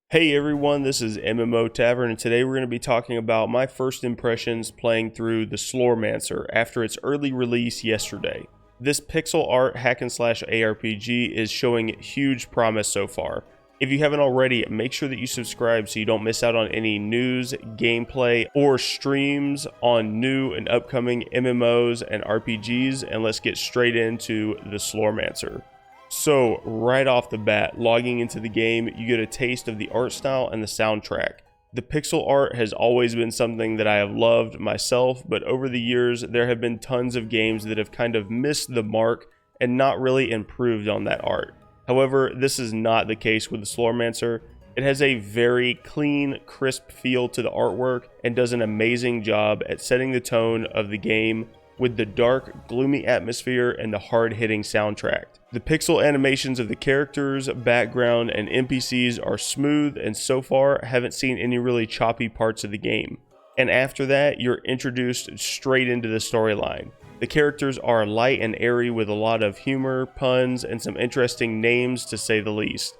Hey everyone, this is MMO Tavern, and today we're going to be talking about my first impressions playing through the Slormancer after its early release yesterday. This pixel art hack and slash ARPG is showing huge promise so far. If you haven't already, make sure that you subscribe so you don't miss out on any news, gameplay, or streams on new and upcoming MMOs and RPGs, and let's get straight into the Slormancer. So, right off the bat, logging into the game, you get a taste of the art style and the soundtrack. The pixel art has always been something that I have loved myself, but over the years, there have been tons of games that have kind of missed the mark and not really improved on that art. However, this is not the case with the Slormancer. It has a very clean, crisp feel to the artwork and does an amazing job at setting the tone of the game with the dark, gloomy atmosphere and the hard-hitting soundtrack. The pixel animations of the characters, background, and NPCs are smooth, and so far haven't seen any really choppy parts of the game. And after that, you're introduced straight into the storyline. The characters are light and airy with a lot of humor, puns, and some interesting names to say the least.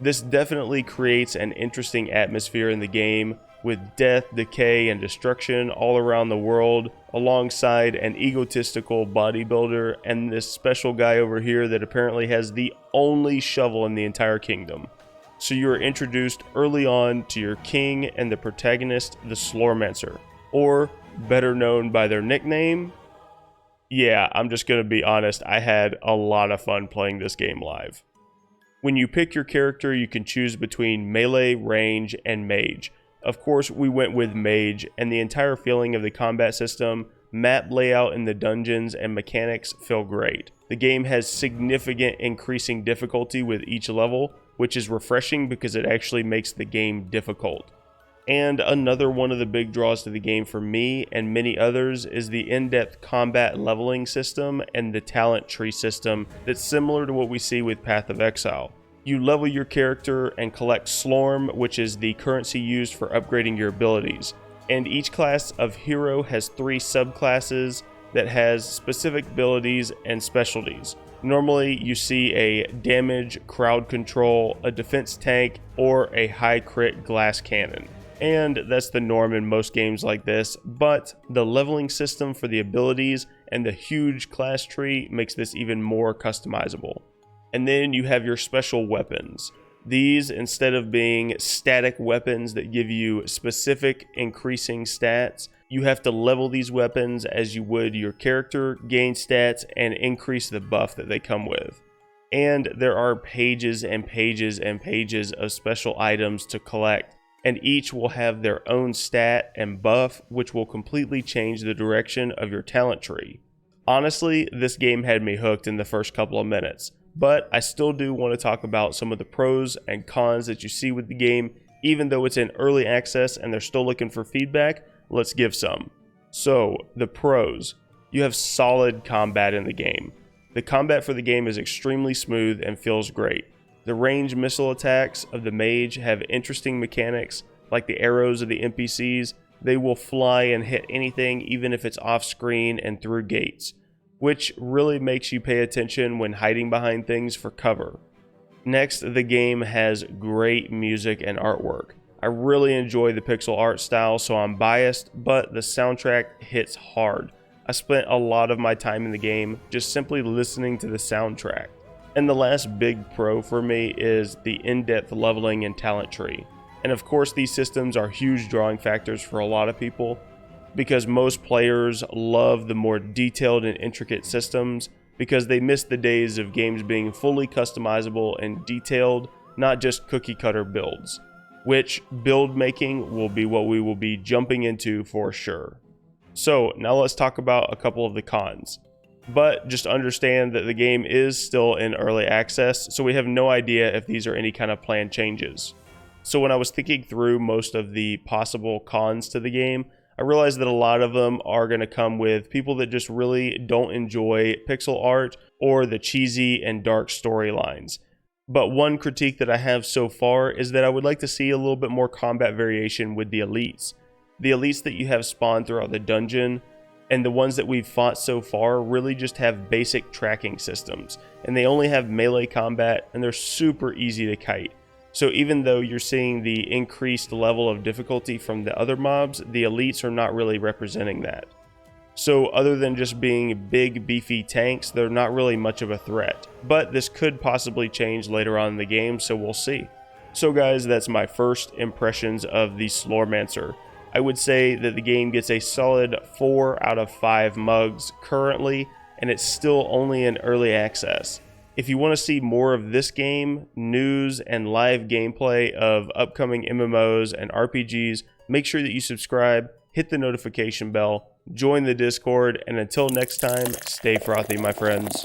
This definitely creates an interesting atmosphere in the game, with death, decay, and destruction all around the world, alongside an egotistical bodybuilder and this special guy over here that apparently has the only shovel in the entire kingdom. So you are introduced early on to your king and the protagonist, the Slormancer, or better known by their nickname. Yeah, I'm just gonna be honest, I had a lot of fun playing this game live. When you pick your character, you can choose between melee, range, and mage. Of course, we went with mage, and the entire feeling of the combat system, map layout in the dungeons, and mechanics feel great. The game has significant increasing difficulty with each level, which is refreshing because it actually makes the game difficult. And another one of the big draws to the game for me and many others is the in-depth combat leveling system and the talent tree system that's similar to what we see with Path of Exile. You level your character and collect Slorm, which is the currency used for upgrading your abilities. And each class of hero has 3 subclasses that has specific abilities and specialties. Normally, you see a damage, crowd control, a defense tank, or a high crit glass cannon. And that's the norm in most games like this, but the leveling system for the abilities and the huge class tree makes this even more customizable. And then you have your special weapons. These, instead of being static weapons that give you specific increasing stats, you have to level these weapons as you would your character, gain stats, and increase the buff that they come with. And there are pages and pages and pages of special items to collect, and each will have their own stat and buff, which will completely change the direction of your talent tree. Honestly, this game had me hooked in the first couple of minutes. But I still do want to talk about some of the pros and cons that you see with the game. Even though it's in early access and they're still looking for feedback, let's give some. So, the pros. You have solid combat in the game. The combat for the game is extremely smooth and feels great. The ranged missile attacks of the mage have interesting mechanics, like the arrows of the NPCs. They will fly and hit anything even if it's off screen and through gates, which really makes you pay attention when hiding behind things for cover. Next, the game has great music and artwork. I really enjoy the pixel art style, so I'm biased, but the soundtrack hits hard. I spent a lot of my time in the game just simply listening to the soundtrack. And the last big pro for me is the in-depth leveling and talent tree. And of course, these systems are huge drawing factors for a lot of people, because most players love the more detailed and intricate systems because they miss the days of games being fully customizable and detailed, not just cookie cutter builds, which build making will be what we will be jumping into for sure. So now let's talk about a couple of the cons. But just understand that the game is still in early access, so we have no idea if these are any kind of planned changes. So when I was thinking through most of the possible cons to the game, I realized that a lot of them are going to come with people that just really don't enjoy pixel art or the cheesy and dark storylines. But one critique that I have so far is that I would like to see a little bit more combat variation with the elites. The elites that you have spawned throughout the dungeon and the ones that we've fought so far really just have basic tracking systems, and they only have melee combat and they're super easy to kite. So even though you're seeing the increased level of difficulty from the other mobs, the elites are not really representing that. So other than just being big beefy tanks, they're not really much of a threat. But this could possibly change later on in the game, so we'll see. So guys, that's my first impressions of the Slormancer. I would say that the game gets a solid 4 out of 5 mugs currently, and it's still only in early access. If you want to see more of this game, news, and live gameplay of upcoming MMOs and RPGs, make sure that you subscribe, hit the notification bell, join the Discord, and until next time, stay frothy, my friends.